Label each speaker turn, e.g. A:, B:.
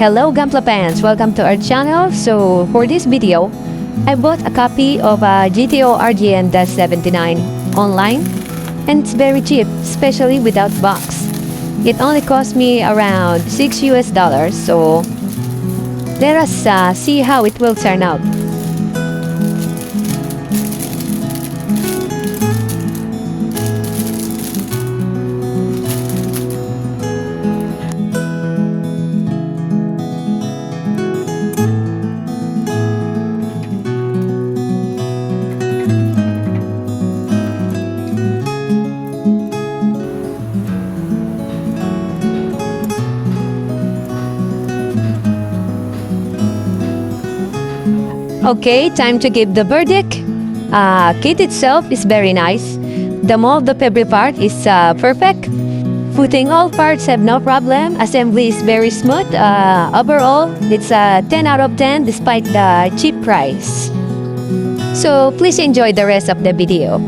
A: Hello Gunpla fans, welcome to our channel. So for this video, I bought a copy of a GTO RGM 79 online, and it's very cheap, especially without box. It only cost me around $6 US, so let us see how it will turn out. Okay, time to give the verdict. Kit itself is very nice. The mold of every part is perfect. Putting all parts have no problem. Assembly is very smooth. Overall, it's a 10 out of 10 despite the cheap price. So please enjoy the rest of the video.